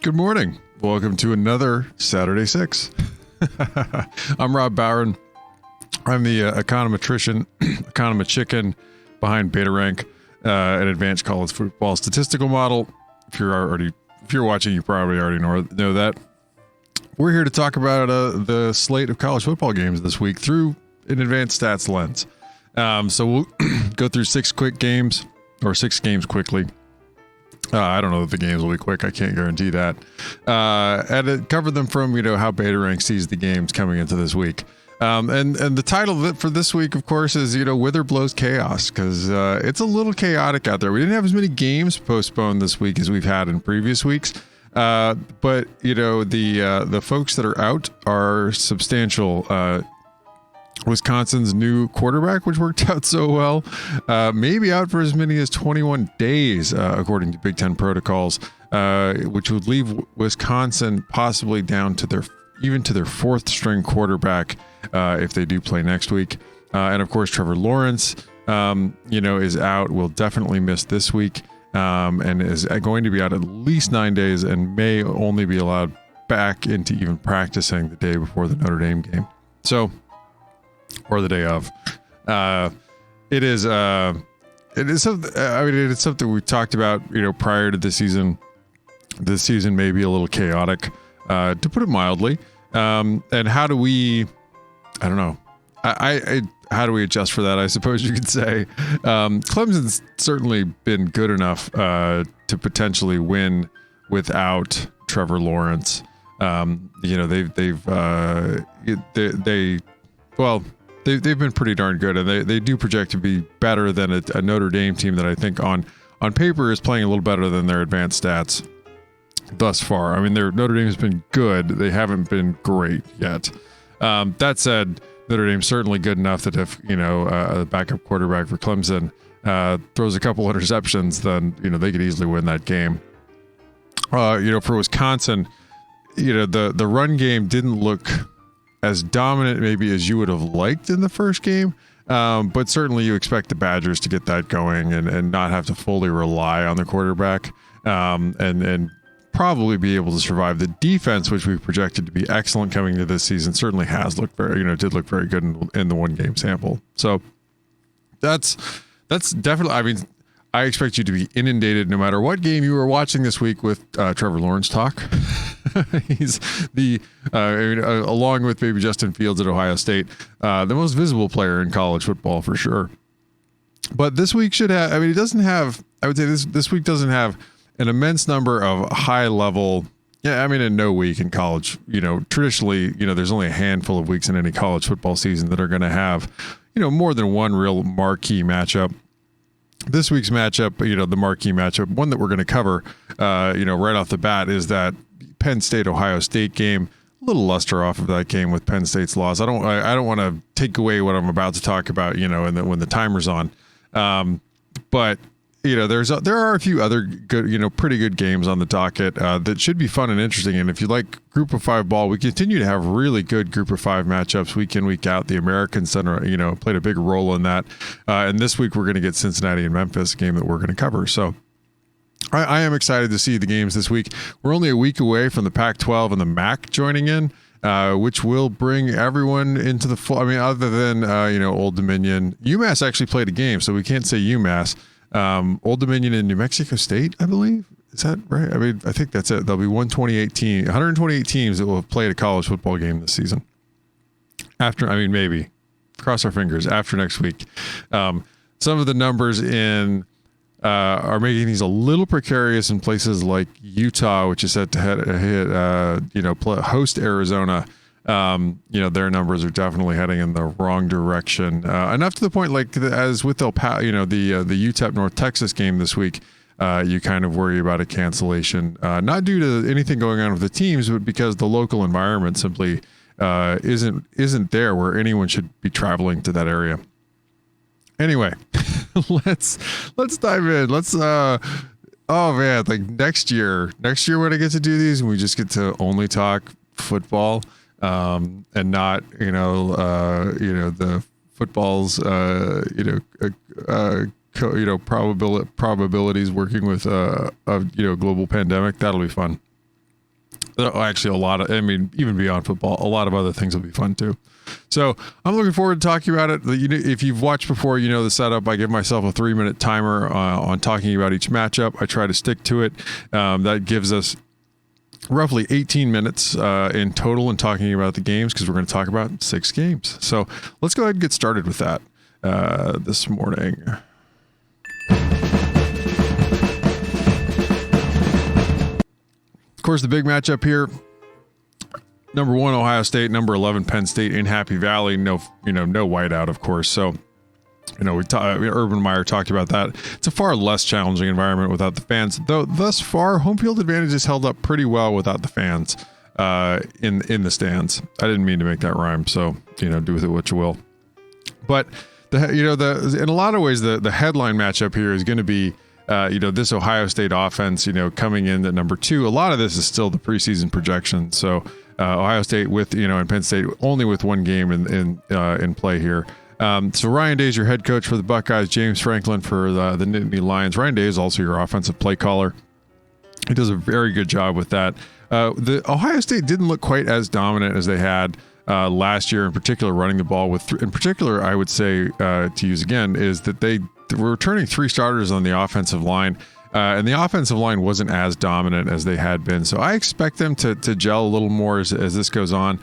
Good morning. Welcome to another Saturday 6. I'm Rob Bowron. I'm the econometrician chicken behind BetaRank, an advanced college football statistical model. If you're watching, you probably already know that. We're here to talk about the slate of college football games this week through an advanced stats lens. So we'll go through 6 games quickly. I don't know if the games will be quick. I can't guarantee that. And cover them from, how BetaRank sees the games coming into this week. And the title of it for this week, of course, is, Whither Blows Chaos, because it's a little chaotic out there. We didn't have as many games postponed this week as we've had in previous weeks. But, the folks that are out are substantial. Wisconsin's new quarterback, which worked out so well, maybe out for as many as 21 days, according to Big Ten protocols, which would leave Wisconsin possibly down to their 4th string quarterback if they do play next week. And of course, Trevor Lawrence, is out, will definitely miss this week, and is going to be out at least 9 days and may only be allowed back into even practicing the day before the Notre Dame game. So, or the day of. It is something, it's something we talked about, prior to the season. This season may be a little chaotic, to put it mildly. And how do we, I don't know. How do we adjust for that? I suppose you could say. Clemson's certainly been good enough, to potentially win without Trevor Lawrence. They've been pretty darn good, and they do project to be better than a Notre Dame team that I think on paper is playing a little better than their advanced stats thus far. I mean, Notre Dame has been good. They haven't been great yet. That said, Notre Dame's certainly good enough that if, a backup quarterback for Clemson throws a couple interceptions, then, they could easily win that game. For Wisconsin, the run game didn't look as dominant maybe as you would have liked in the first game, but certainly you expect the Badgers to get that going and not have to fully rely on the quarterback, and probably be able to survive. The defense, which we projected to be excellent coming into this season, certainly has looked did look very good in the one game sample. So that's definitely, I expect you to be inundated no matter what game you are watching this week with Trevor Lawrence talk. He's along with maybe Justin Fields at Ohio State, the most visible player in college football for sure. But this week should have, it doesn't have, I would say this week doesn't have an immense number of high level. In no week in college, traditionally, there's only a handful of weeks in any college football season that are going to have, more than one real marquee matchup. This week's matchup, the marquee matchup, one that we're going to cover, right off the bat, is that Penn State-Ohio State game. A little luster off of that game with Penn State's loss. I don't want to take away what I'm about to talk about, and when the timer's on. But there are a few other good, pretty good games on the docket that should be fun and interesting. And if you like Group of 5 ball, we continue to have really good Group of 5 matchups week in, week out. The American Center, played a big role in that. And this week we're going to get Cincinnati and Memphis, a game that we're going to cover. So I am excited to see the games this week. We're only a week away from the Pac-12 and the MAC joining in, which will bring everyone into the full. Other than Old Dominion, UMass actually played a game, so we can't say UMass. Old Dominion and New Mexico State, I believe. Is that right? I think that's it. There'll be 128 teams that will have played a college football game this season. Maybe. Cross our fingers after next week. Some of the numbers are making these a little precarious in places like Utah, which is set to host Arizona. Their numbers are definitely heading in the wrong direction. Enough to the point, as with the UTEP North Texas game this week, you kind of worry about a cancellation, not due to anything going on with the teams, but because the local environment simply isn't there where anyone should be traveling to that area. Anyway, let's dive in. Let's next year when I get to do these, and we just get to only talk football, and not the football's probabilities working with a global pandemic. That'll be fun. Actually, even beyond football, a lot of other things will be fun too. So I'm looking forward to talking about it. If you've watched before, you know the setup. I give myself a 3-minute timer on talking about each matchup. I try to stick to it. That gives us roughly 18 minutes in total in talking about the games, because we're going to talk about 6 games. So let's go ahead and get started with that this morning. Of course, the big matchup here: number 1 Ohio State, number 11 Penn State in Happy Valley. No whiteout, of course. So, Urban Meyer talked about that. It's a far less challenging environment without the fans, though. Thus far, home field advantage has held up pretty well without the fans in the stands. I didn't mean to make that rhyme, so do with it what you will. But in a lot of ways, the headline matchup here is going to be this Ohio State offense, coming in at number 2. A lot of this is still the preseason projection. So Ohio State with, and Penn State only with 1 game in play here. So Ryan Day is your head coach for the Buckeyes, James Franklin for the Nittany Lions. Ryan Day is also your offensive play caller. He does a very good job with that. The Ohio State didn't look quite as dominant as they had last year, in particular running the ball with, in particular, I would say to use again, is that they were returning 3 starters on the offensive line. And the offensive line wasn't as dominant as they had been. So I expect them to gel a little more as this goes on.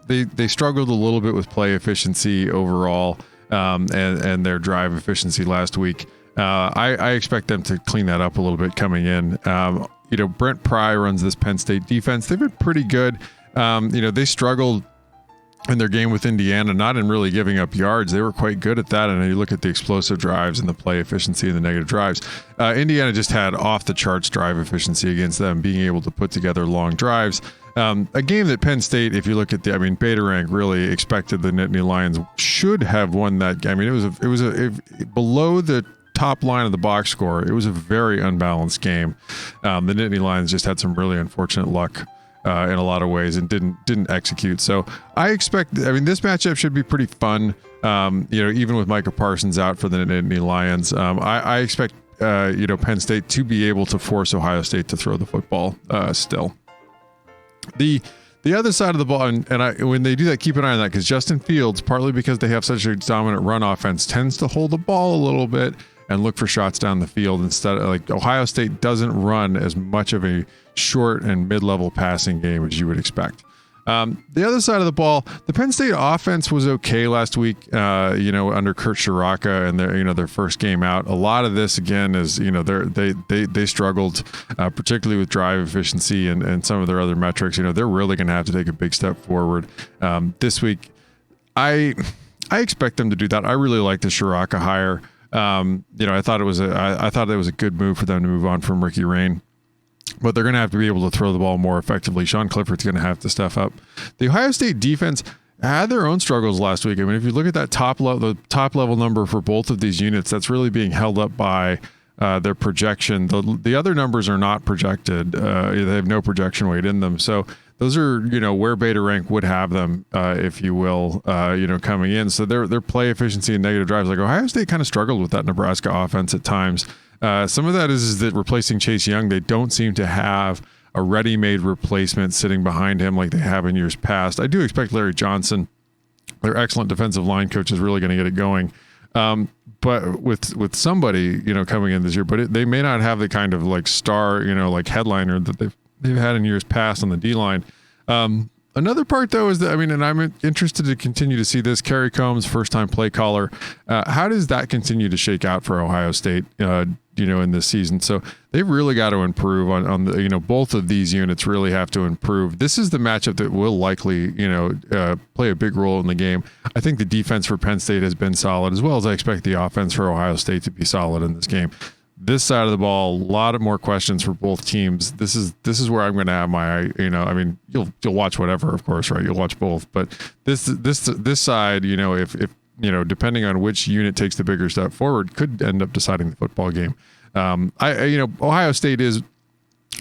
They struggled a little bit with play efficiency overall and their drive efficiency last week. I expect them to clean that up a little bit coming in. Brent Pry runs this Penn State defense. They've been pretty good. They struggled in their game with Indiana, not in really giving up yards. They were quite good at that. And you look at the explosive drives and the play efficiency and the negative drives. Indiana just had off the charts drive efficiency against them, being able to put together long drives. A game that Penn State, if you look at Beta Rank really expected the Nittany Lions should have won that game. It was below the top line of the box score. It was a very unbalanced game. The Nittany Lions just had some really unfortunate luck in a lot of ways and didn't execute. So I expect, this matchup should be pretty fun. Even with Micah Parsons out for the Nittany Lions, I expect, Penn State to be able to force Ohio State to throw the football still. The other side of the ball, when they do that, keep an eye on that, because Justin Fields, partly because they have such a dominant run offense, tends to hold the ball a little bit and look for shots down the field instead of, Ohio State doesn't run as much of a short and mid-level passing game as you would expect. The other side of the ball, the Penn State offense was okay last week, under Kurt Shiraka and their first game out. A lot of this, again, is, they struggled, particularly with drive efficiency and some of their other metrics. They're really going to have to take a big step forward this week. I expect them to do that. I really like the Shiraka hire. I thought it was a good move for them to move on from Ricky Rain. But they're going to have to be able to throw the ball more effectively. Sean Clifford's going to have to step up. The Ohio State defense had their own struggles last week. If you look at that top level number for both of these units, that's really being held up by their projection. The other numbers are not projected. They have no projection weight in them. So those are, where Beta Rank would have them, if you will, coming in. So their play efficiency and negative drives, Ohio State kind of struggled with that Nebraska offense at times. Some of that is that replacing Chase Young, they don't seem to have a ready-made replacement sitting behind him like they have in years past. I do expect Larry Johnson, their excellent defensive line coach, is really going to get it going. But with somebody, coming in this year, but they may not have the kind of star, headliner that they've had in years past on the D-line. Another part, though, is that, and I'm interested to continue to see this. Kerry Combs, first-time play caller. How does that continue to shake out for Ohio State, in this season? So they've really got to improve on the, both of these units really have to improve. This is the matchup that will likely, play a big role in the game. I think the defense for Penn State has been solid, as well as I expect the offense for Ohio State to be solid in this game. This side of the ball, a lot of more questions for both teams. This is where I'm going to have my, you'll watch whatever, of course, right? You'll watch both, but this side, if depending on which unit takes the bigger step forward, could end up deciding the football game. Ohio State is a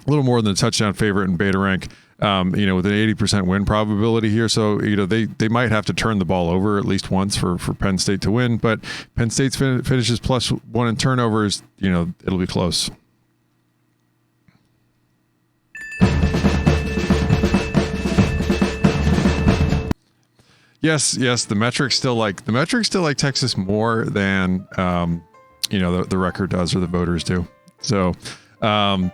little more than a touchdown favorite in Beta Rank. With an 80% win probability here. So, they might have to turn the ball over at least once for Penn State to win, but Penn State finishes +1 in turnovers, it'll be close. yes, the metrics still like Texas more than the record does or the voters do. So Penn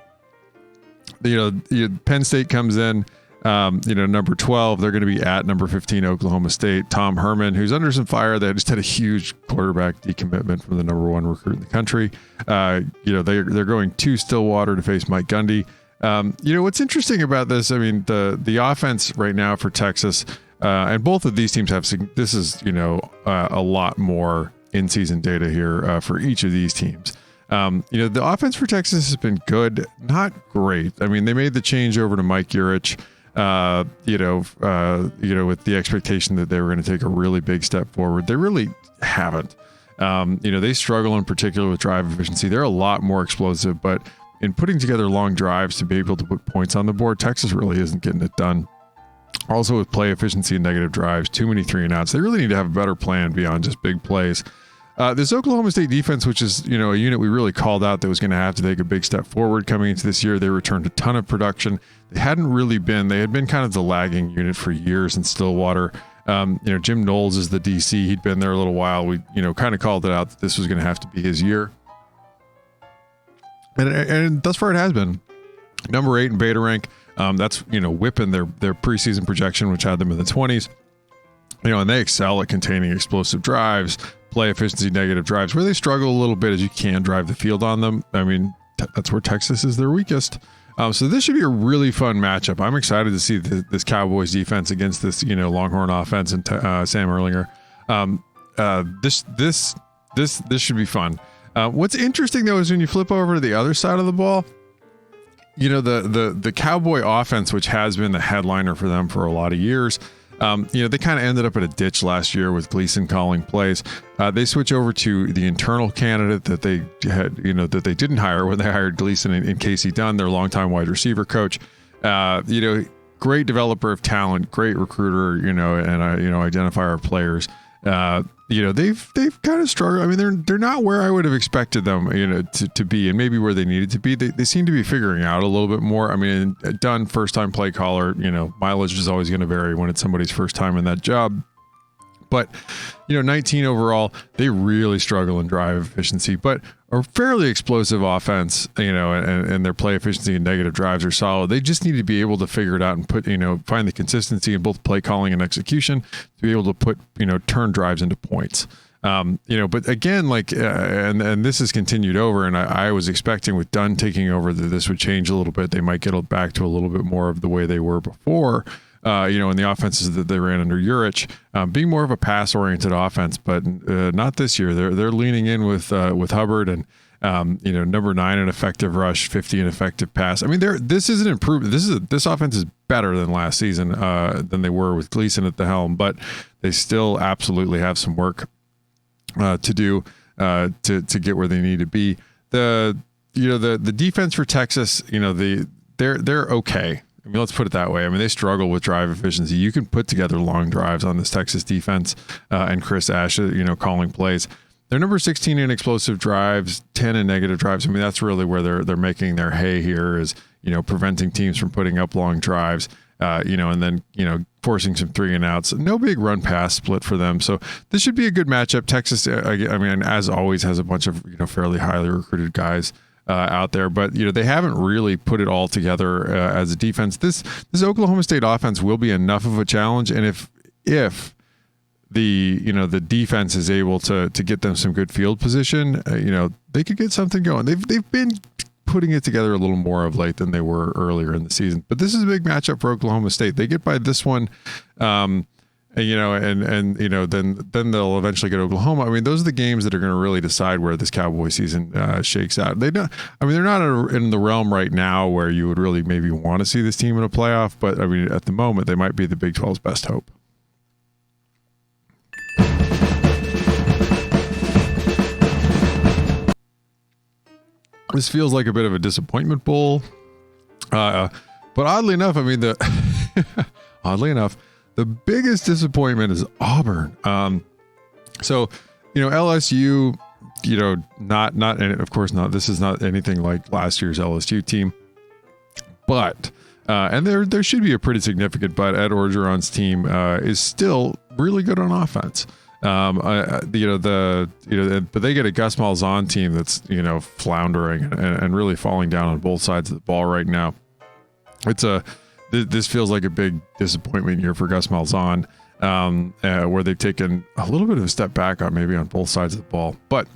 State comes in. Number 12, they're going to be at number 15, Oklahoma State. Tom Herman, who's under some fire. They just had a huge quarterback decommitment from the number 1 recruit in the country. They're going to Stillwater to face Mike Gundy. What's interesting about this, I mean, the offense right now for Texas, and both of these teams have, this is, a lot more in-season data here for each of these teams. The offense for Texas has been good, not great. I mean, they made the change over to Mike Urich, with the expectation that they were going to take a really big step forward. They really haven't. They struggle in particular with drive efficiency. They're a lot more explosive, but in putting together long drives to be able to put points on the board, Texas really isn't getting it done. Also with play efficiency and negative drives, too many 3-and-outs. They really need to have a better plan beyond just big plays. This Oklahoma State defense, which is, a unit we really called out that was going to have to take a big step forward coming into this year. They returned a ton of production. They had been kind of the lagging unit for years in Stillwater. Jim Knowles is the DC. He'd been there a little while. We, kind of called it out that this was going to have to be his year. And thus far it has been. Number 8 in beta rank. That's, whipping their preseason projection, which had them in the 20s. And they excel at containing explosive drives, play efficiency, negative drives. Where they struggle a little bit is you can't drive the field on them. I mean, that's where Texas is their weakest. So this should be a really fun matchup. I'm excited to see this Cowboys defense against this, Longhorn offense and Sam Erlinger. This should be fun. What's interesting though is when you flip over to the other side of the ball, the Cowboy offense, which has been the headliner for them for a lot of years. They kind of ended up in a ditch last year with Gleason calling plays. They switch over to the internal candidate that they had, that they didn't hire when they hired Gleason in Casey Dunn, their longtime wide receiver coach. Great developer of talent, great recruiter, and identifier of players. They've kind of struggled. I mean, they're not where I would have expected them, to be, and maybe where they needed to be. They seem to be figuring out a little bit more. I mean, Dunn, first time play caller, mileage is always going to vary when it's somebody's first time in that job. But, 19 overall, they really struggle in drive efficiency, but a fairly explosive offense, and their play efficiency and negative drives are solid. They just need to be able to figure it out and put, find the consistency in both play calling and execution to be able to put, turn drives into points. But again, and this has continued over, and I was expecting with Dunn taking over that this would change a little bit. They might get back to a little bit more of the way they were before. In the offenses that they ran under Urich, being more of a pass-oriented offense, but not this year. They're leaning in with Hubbard and number 9 in effective rush, 50 in effective pass. I mean, this is an improvement. This offense is better than last season than they were with Gleason at the helm, but they still absolutely have some work to do to get where they need to be. The defense for Texas, they're okay. I mean, let's put it that way. I mean, they struggle with drive efficiency. You can put together long drives on this Texas defense, and Chris Ash, calling plays. They're number 16 in explosive drives, 10 in negative drives. I mean, that's really where they're making their hay here is, preventing teams from putting up long drives, and then, forcing some 3-and-outs. No big run pass split for them. So this should be a good matchup. Texas, I mean, as always, has a bunch of, fairly highly recruited guys out there, but they haven't really put it all together as a defense. This Oklahoma State offense will be enough of a challenge, and if the defense is able to get them some good field position, they could get something going. They've been putting it together a little more of late than they were earlier in the season, but this is a big matchup for Oklahoma State. They get by this one. Then they'll eventually get Oklahoma. I mean, those are the games that are going to really decide where this Cowboy season shakes out. They're not in the realm right now where you would really maybe want to see this team in a playoff, but I mean, at the moment, they might be the Big 12's best hope. This feels like a bit of a disappointment bowl, but oddly enough, I mean, the biggest disappointment is Auburn. LSU, not, and of course not, this is not anything like last year's LSU team, but, and there should be a pretty significant, but Ed Orgeron's team is still really good on offense. But they get a Gus Malzahn team that's, floundering and really falling down on both sides of the ball right now. This feels like a big disappointment year for Gus Malzahn, where they've taken a little bit of a step back on both sides of the ball. But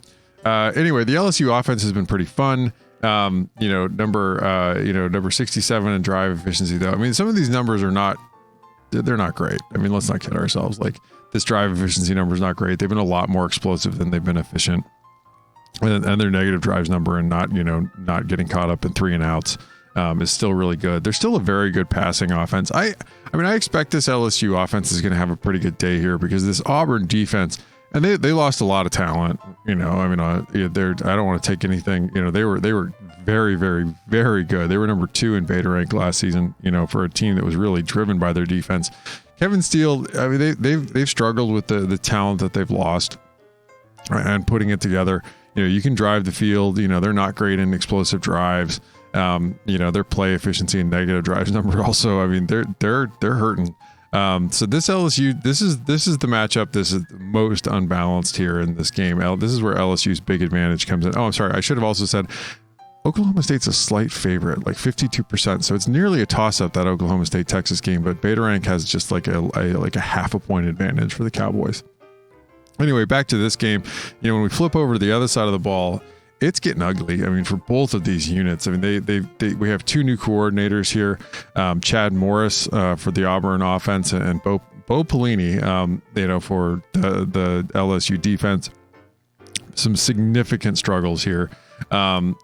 anyway, the LSU offense has been pretty fun. Number 67 in drive efficiency, though. I mean, some of these numbers they're not great. I mean, let's not kid ourselves. Like, this drive efficiency number is not great. They've been a lot more explosive than they've been efficient, and their negative drives number and not getting caught up in 3 and outs is still really good. They're still a very good passing offense. I expect this LSU offense is going to have a pretty good day here, because this Auburn defense, and they lost a lot of talent. I don't want to take anything. They were very, very, very good. They were number 2 in beta rank last season. For a team that was really driven by their defense. Kevin Steele, they've struggled with the talent that they've lost and putting it together. You can drive the field. They're not great in explosive drives. Their play efficiency and negative drives number also. I mean, they're hurting. So this LSU, this is the matchup. This is the most unbalanced here in this game. This is where LSU's big advantage comes in. Oh, I'm sorry. I should have also said Oklahoma State's a slight favorite, like 52%. So it's nearly a toss-up, that Oklahoma State-Texas game, but Beta Rank has just like a half a point advantage for the Cowboys. Anyway, back to this game. When we flip over to the other side of the ball, it's getting ugly. I mean, for both of these units. I mean, we have 2 new coordinators here. Chad Morris for the Auburn offense, and Bo Pelini, for the LSU defense. Some significant struggles here. The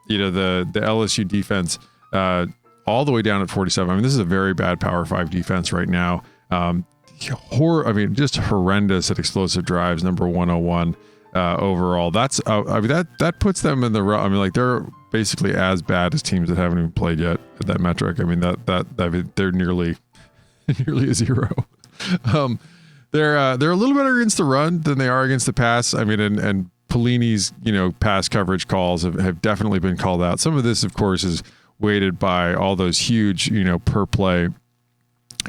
LSU defense all the way down at 47. I mean, this is a very bad Power 5 defense right now. Just horrendous at explosive drives, number 101 overall. That's that puts them in the they're basically as bad as teams that haven't even played yet at that metric. I mean, they're nearly a 0. They're a little better against the run than they are against the pass. I mean, and Pelini's, pass coverage calls have definitely been called out. Some of this, of course, is weighted by all those huge, per play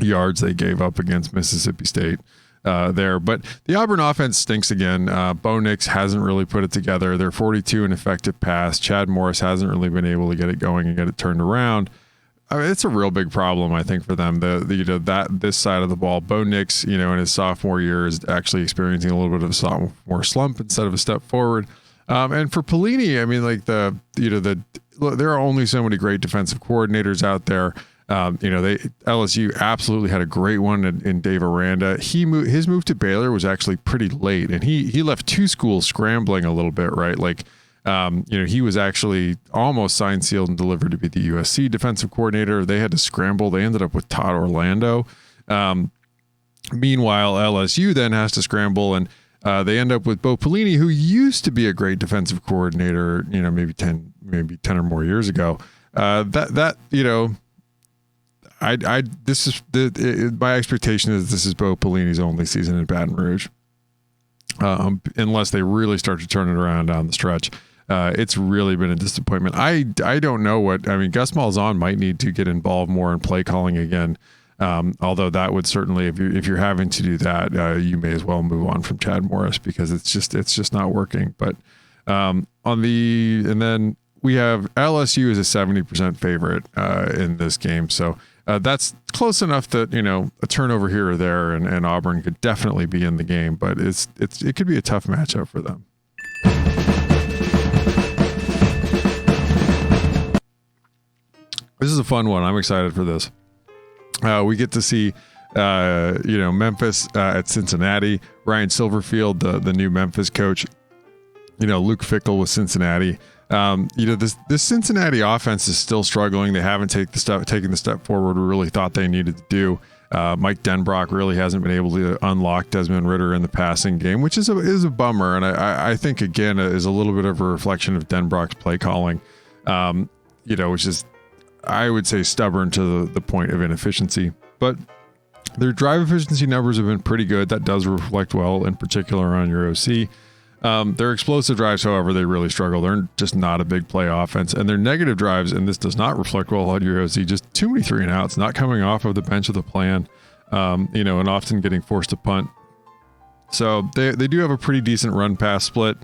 yards they gave up against Mississippi State there. But the Auburn offense stinks again. Bo Nix hasn't really put it together. They're 42 in effective pass. Chad Morris hasn't really been able to get it going and get it turned around. I mean, it's a real big problem, I think, for them. This side of the ball, Bo Nix, in his sophomore year is actually experiencing a little bit of a sophomore slump instead of a step forward. And for Pelini, I mean, there are only so many great defensive coordinators out there. LSU absolutely had a great one in Dave Aranda. His move to Baylor was actually pretty late, and he left 2 schools scrambling a little bit, right? He was actually almost signed, sealed, and delivered to be the USC defensive coordinator. They had to scramble. They ended up with Todd Orlando. Meanwhile, LSU then has to scramble, and they end up with Bo Pelini, who used to be a great defensive coordinator, maybe 10 or more years ago. My expectation is this is Bo Pelini's only season in Baton Rouge, unless they really start to turn it around down the stretch. It's really been a disappointment. I don't know Gus Malzahn might need to get involved more in play calling again. Although that would certainly, if you're having to do that, you may as well move on from Chad Morris, because it's just not working. But and then we have LSU as a 70% favorite in this game. So that's close enough that, a turnover here or there and Auburn could definitely be in the game, but it could be a tough matchup for them. This is a fun one. I'm excited for this. We get to see, Memphis at Cincinnati. Ryan Silverfield, the new Memphis coach. Luke Fickell with Cincinnati. This Cincinnati offense is still struggling. They haven't taken the step forward we really thought they needed to do. Mike Denbrock really hasn't been able to unlock Desmond Ridder in the passing game, which is a bummer. And I think, again, is a little bit of a reflection of Denbrock's play calling, which is, I would say, stubborn to the point of inefficiency. But their drive efficiency numbers have been pretty good. That does reflect well, in particular, on your OC. Their explosive drives, however, they really struggle. They're just not a big play offense. And their negative drives, and this does not reflect well on your OC, just too many 3 and outs, not coming off of the bench of the plan, and often getting forced to punt So they do have a pretty decent run pass split.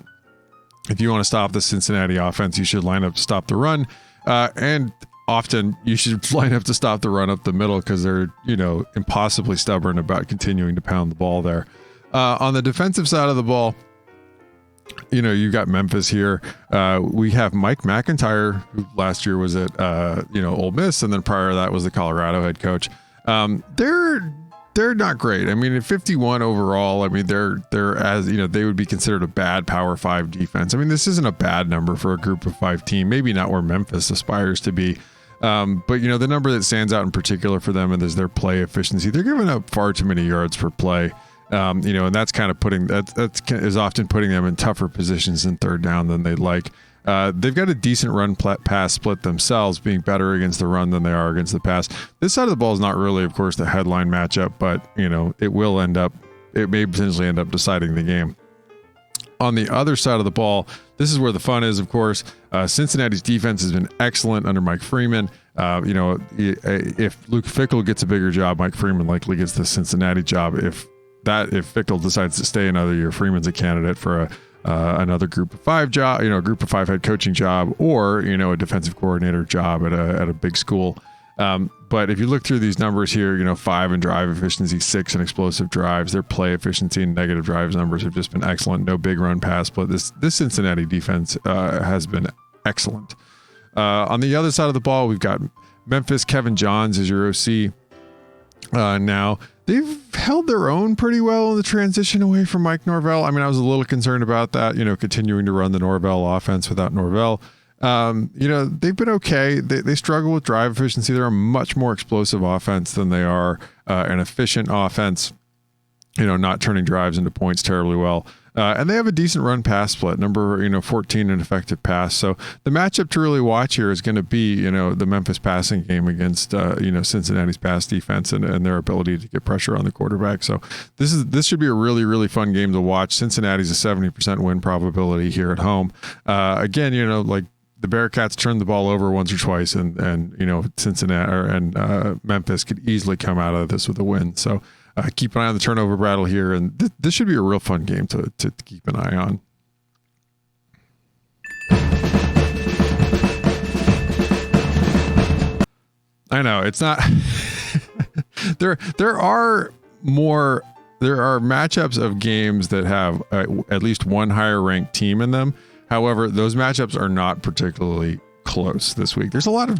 If you want to stop the Cincinnati offense, you should line up to stop the run. And often you should line up to stop the run up the middle because they're, impossibly stubborn about continuing to pound the ball there. On the defensive side of the ball, you've got Memphis here. We have Mike McIntyre, who last year was at, Ole Miss, and then prior to that was the Colorado head coach. They're not great. I mean, at 51 overall, I mean, they're as, they would be considered a bad Power 5 defense. I mean, this isn't a bad number for a group of 5 team, maybe not where Memphis aspires to be. But the number that stands out in particular for them is their play efficiency. They're giving up far too many yards per play. And that's kind of is often putting them in tougher positions in third down than they'd like. They've got a decent run pass split themselves, being better against the run than they are against the pass. This side of the ball is not really, of course, the headline matchup, but it may potentially end up deciding the game. On the other side of the ball, this is where the fun is, of course. Cincinnati's defense has been excellent under Mike Freeman. If Luke Fickell gets a bigger job, Mike Freeman likely gets the Cincinnati job. If Fickell decides to stay another year, Freeman's a candidate for another group of 5 job, group of 5 head coaching job, or a defensive coordinator job at a big school. But if you look through these numbers here, 5 in drive efficiency, 6 in explosive drives, their play efficiency and negative drives numbers have just been excellent. No big run pass split. This Cincinnati defense has been excellent. On the other side of the ball, we've got Memphis. Kevin Johns is your OC. Now they've held their own pretty well in the transition away from Mike Norvell. I mean, I was a little concerned about that, continuing to run the Norvell offense without Norvell. They've been okay. They struggle with drive efficiency. They're a much more explosive offense than they are an efficient offense, not turning drives into points terribly well. And they have a decent run pass split, number 14 in effective pass. So the matchup to really watch here is going to be, the Memphis passing game against, Cincinnati's pass defense and their ability to get pressure on the quarterback. So this should be a really, really fun game to watch. Cincinnati's a 70% win probability here at home. Again, the Bearcats turned the ball over once or twice, and Cincinnati and Memphis could easily come out of this with a win. So keep an eye on the turnover battle here, and this should be a real fun game to keep an eye on. I know it's not. There are matchups of games that have at least one higher ranked team in them. However, those matchups are not particularly close this week. There's a lot of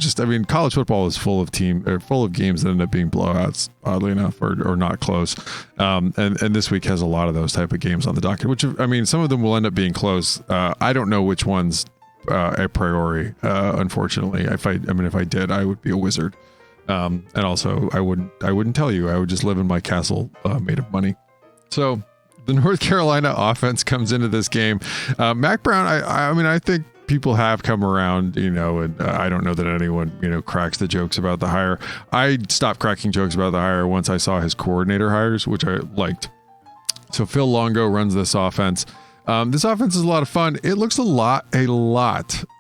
college football is full of games that end up being blowouts, oddly enough, or not close. And this week has a lot of those type of games on the docket, which, some of them will end up being close. I don't know which ones a priori, unfortunately. If I did, I would be a wizard. And also I wouldn't tell you. I would just live in my castle made of money. So the North Carolina offense comes into this game. Mac Brown, I think people have come around, and I don't know that anyone, cracks the jokes about the hire. I stopped cracking jokes about the hire once I saw his coordinator hires, which I liked. So Phil Longo runs this offense. This offense is a lot of fun. It looks a lot,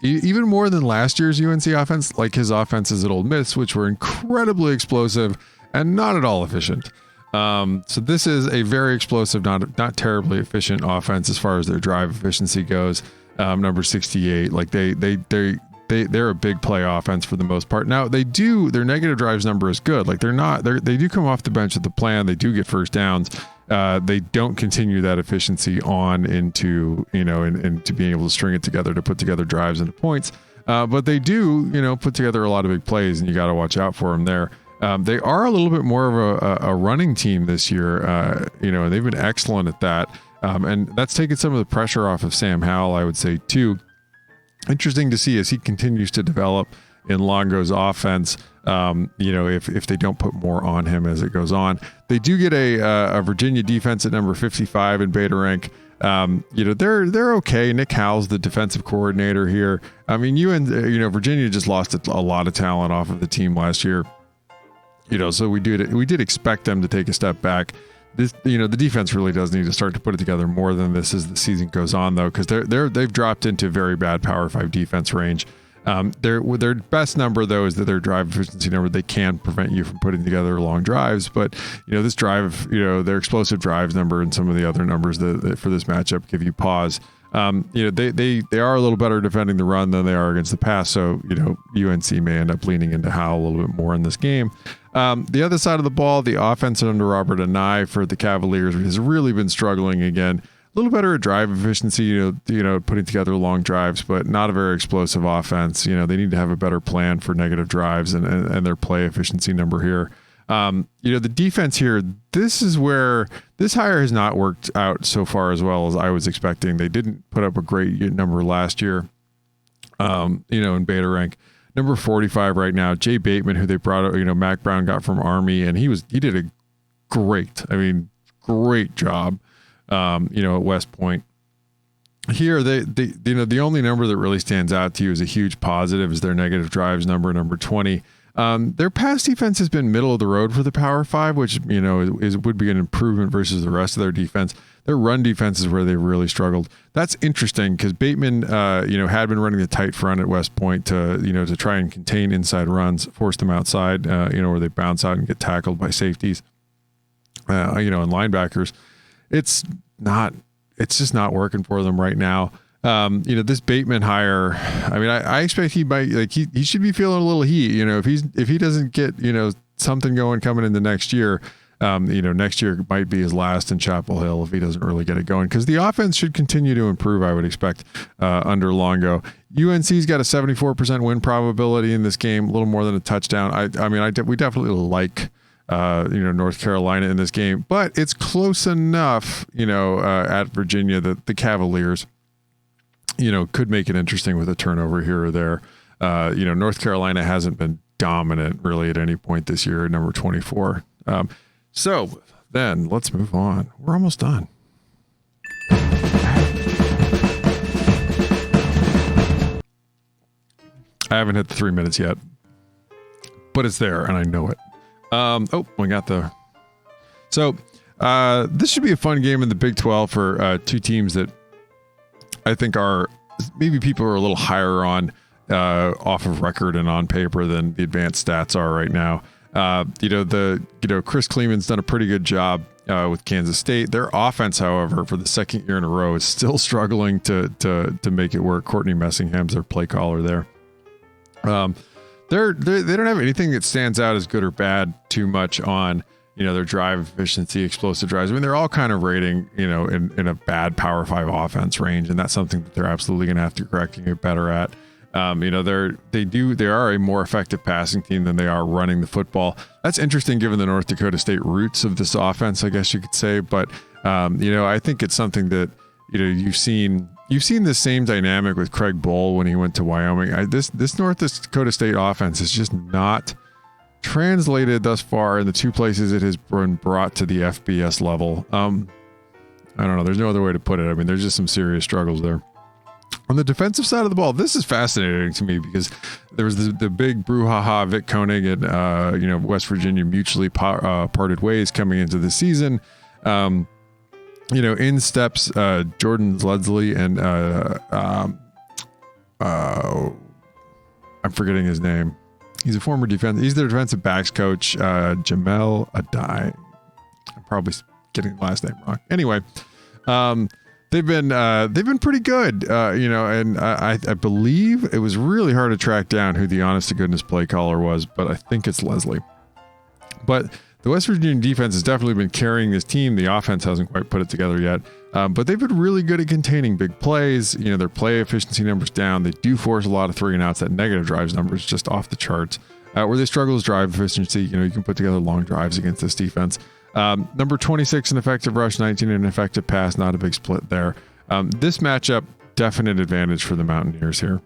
even more than last year's UNC offense, like his offenses at Ole Miss, which were incredibly explosive and not at all efficient. So this is a very explosive, not terribly efficient offense as far as their drive efficiency goes. Number 68, like they're a big play offense for the most part. Now their negative drives number is good. Like they do come off the bench with the plan. They do get first downs. They don't continue that efficiency on into, into being able to string it together to put together drives into points. But they do, put together a lot of big plays, and you got to watch out for them there. They are a little bit more of a running team this year, and they've been excellent at that. And that's taken some of the pressure off of Sam Howell, I would say, too. Interesting to see as he continues to develop in Longo's offense, if they don't put more on him as it goes on. They do get a Virginia defense at number 55 in beta rank. They're okay. Nick Howell's the defensive coordinator here. Virginia just lost a lot of talent off of the team last year. So we did expect them to take a step back. This, the defense really does need to start to put it together more than this as the season goes on, though, because they've dropped into very bad Power 5 defense range. Their best number though is that their drive efficiency number. They can prevent you from putting together long drives, but this drive, their explosive drives number and some of the other numbers that for this matchup give you pause. They are a little better defending the run than they are against the pass. So, UNC may end up leaning into Howell a little bit more in this game. The other side of the ball, the offense under Robert Anae for the Cavaliers has really been struggling again. A little better at drive efficiency, putting together long drives, but not a very explosive offense. They need to have a better plan for negative drives and their play efficiency number here. The defense here, this is where this hire has not worked out so far as well as I was expecting. They didn't put up a great number last year, in beta rank. Number 45 right now, Jay Bateman, who they brought, Mac Brown got from Army, and he did a great job, at West Point. Here, the only number that really stands out to you as a huge positive is their negative drives number 20. Their pass defense has been middle of the road for the Power Five, which would be an improvement versus the rest of their defense. Their run defense is where they really struggled. That's interesting because Bateman, had been running the tight front at West Point to try and contain inside runs, force them outside, where they bounce out and get tackled by safeties, and linebackers. It's just not working for them right now. This Bateman hire, I expect he might, he should be feeling a little heat, if he doesn't get, something going coming into next year, next year might be his last in Chapel Hill if he doesn't really get it going, because the offense should continue to improve, I would expect, under Longo. UNC's got a 74% win probability in this game, a little more than a touchdown. We definitely like, North Carolina in this game, but it's close enough, at Virginia that the Cavaliers, could make it interesting with a turnover here or there. North Carolina hasn't been dominant really at any point this year, number 24. So then let's move on. We're almost done. I haven't hit the 3 minutes yet, but it's there and I know it. We got so this should be a fun game in the Big 12 for two teams that I think are maybe people are a little higher on off of record and on paper than the advanced stats are right now. Chris Kleeman's done a pretty good job with Kansas State. Their offense, however, for the second year in a row, is still struggling to make it work. Courtney Messingham's their play caller there. They don't have anything that stands out as good or bad too much on their drive efficiency, explosive drives. They're all kind of rating, in a bad Power 5 offense range, and that's something that they're absolutely going to have to correct and get better at. They are a more effective passing team than they are running the football. That's interesting given the North Dakota State roots of this offense, I guess you could say. But I think it's something that you've seen the same dynamic with Craig Bohl when he went to Wyoming. This North Dakota State offense is just not translated thus far in the two places it has been brought to the FBS level. I don't know. There's no other way to put it. There's just some serious struggles there. On the defensive side of the ball, this is fascinating to me because there was the big brouhaha. Vic Koenig and West Virginia mutually parted ways coming into the season. In steps Jordan Leslie and I'm forgetting his name. He's a former he's their defensive backs coach, Jamel Adai. I'm probably getting the last name wrong. Anyway, they've been pretty good, and I believe it was really hard to track down who the honest to goodness play caller was, but I think it's Leslie. But the West Virginia defense has definitely been carrying this team. The offense hasn't quite put it together yet, but they've been really good at containing big plays. Their play efficiency numbers down. They do force a lot of 3 and outs. That negative drives numbers just off the charts. Where they struggle is drive efficiency. You can put together long drives against this defense. Number 26 in effective rush, 19 in effective pass. Not a big split there. This matchup, definite advantage for the Mountaineers here.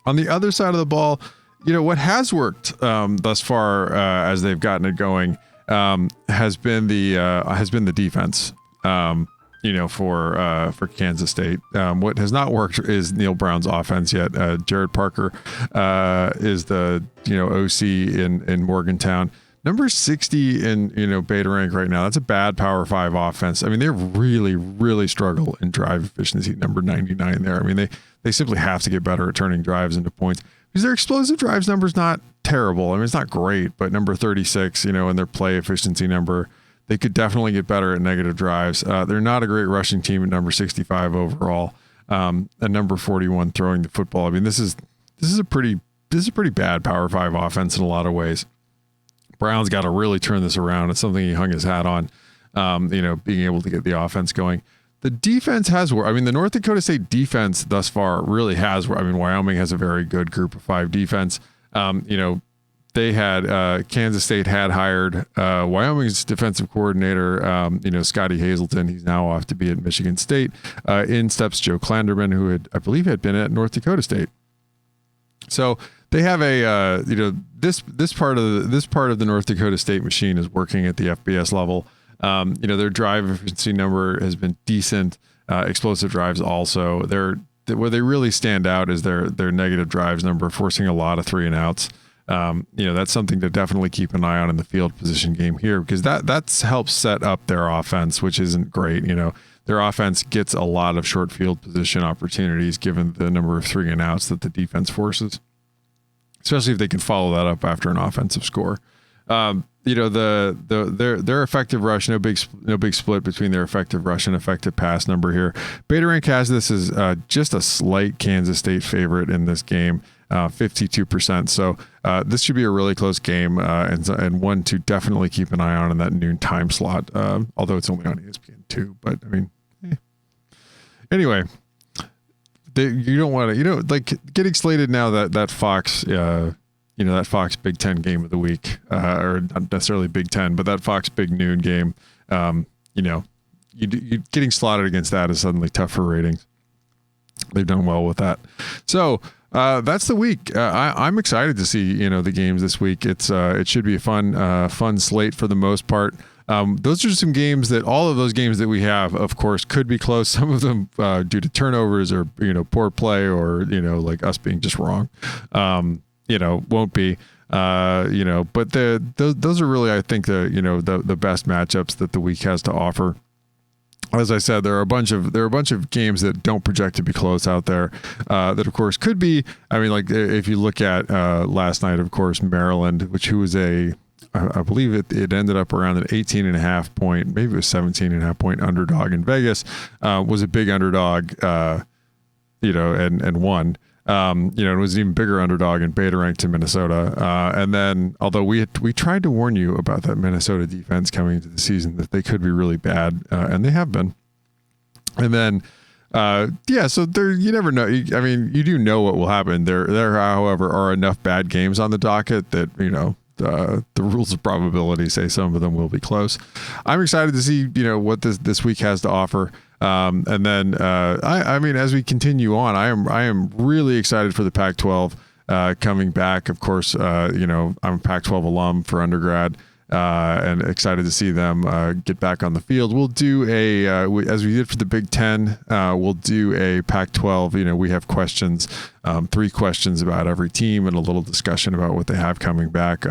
On the other side of the ball, what has worked thus far as they've gotten it going has been the defense. For Kansas State. What has not worked is Neil Brown's offense yet. Jared Parker is the OC in Morgantown. Number 60 in beta rank right now. That's a bad Power 5 offense. They really, really struggle in drive efficiency. Number 99 there. They simply have to get better at turning drives into points because their explosive drives number is not terrible. I mean, it's not great, but number 36, and their play efficiency number, they could definitely get better at negative drives. They're not a great rushing team at number 65 overall, and number 41 throwing the football. I mean, this is a pretty bad Power 5 offense in a lot of ways. Brown's got to really turn this around. It's something he hung his hat on, being able to get the offense going. The defense has worked. I mean, the North Dakota State defense thus far really has worked. I mean, Wyoming has a very good group of 5 defense. They had Kansas State had hired Wyoming's defensive coordinator, Scotty Hazelton. He's now off to be at Michigan State. In steps Joe Klanderman, who I believe had been at North Dakota State. So they have a this part of the North Dakota State machine is working at the FBS level. Their drive efficiency number has been decent. Explosive drives also. Where they really stand out is their negative drives number, forcing a lot of 3 and outs. That's something to definitely keep an eye on in the field position game here, because that's helps set up their offense, which isn't great. Their offense gets a lot of short field position opportunities given the number of 3 and outs that the defense forces, especially if they can follow that up after an offensive score. Their effective rush, no big split between their effective rush and effective pass number here. Beta Rank has this as just a slight Kansas State favorite in this game, 52%. So this should be a really close game and one to definitely keep an eye on in that noon time slot. Although it's only on ESPN2, but I mean, anyway. You don't want to, like getting slated now that Fox, that Fox Big Ten game of the week, or not necessarily Big Ten, but that Fox Big Noon game, you getting slotted against that is suddenly tough for ratings. They've done well with that. So that's the week. I'm excited to see, the games this week. It should be a fun slate for the most part. Those are some games all of those games that we have, of course, could be close. Some of them due to turnovers or, poor play or, like us being just wrong, won't be, but those are really, I think the best matchups that the week has to offer. As I said, there are a bunch of games that don't project to be close out there, that of course could be. I mean, like if you look at last night, of course, Maryland, who was I believe it ended up around an 18.5 point, maybe it was 17.5 point underdog in Vegas, was a big underdog, and won. It was an even bigger underdog in Beta Rank to Minnesota. And then, although we tried to warn you about that Minnesota defense coming into the season, that they could be really bad, and they have been. And then, so there, you never know. I mean, you do know what will happen. There, however, are enough bad games on the docket that, the rules of probability say some of them will be close. I'm excited to see, what this week has to offer. And then, I mean, as we continue on, I am really excited for the Pac-12, coming back. Of course, I'm a Pac-12 alum for undergrad, and excited to see them, get back on the field. We'll do as we did for the Big Ten, we'll do a Pac-12, we have questions, 3 questions about every team and a little discussion about what they have coming back.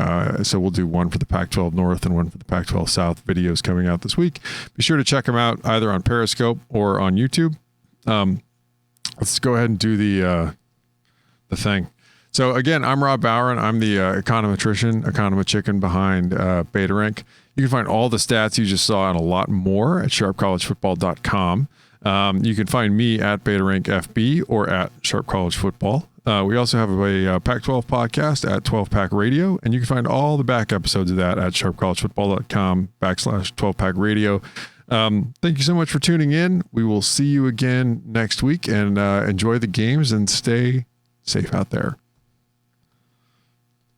So we'll do one for the Pac-12 North and one for the Pac-12 South videos coming out this week. Be sure to check them out either on Periscope or on YouTube. Let's go ahead and do the thing. So again, I'm Rob Bowron. I'm the econometrician behind Beta Rank. You can find all the stats you just saw and a lot more at sharpcollegefootball.com. You can find me at Beta Rank FB or at Sharp College Football. We also have a Pac-12 podcast at 12 Pack Radio, and you can find all the back episodes of that at sharpcollegefootball.com/12 Pack Radio. Thank you so much for tuning in. We will see you again next week, and enjoy the games and stay safe out there.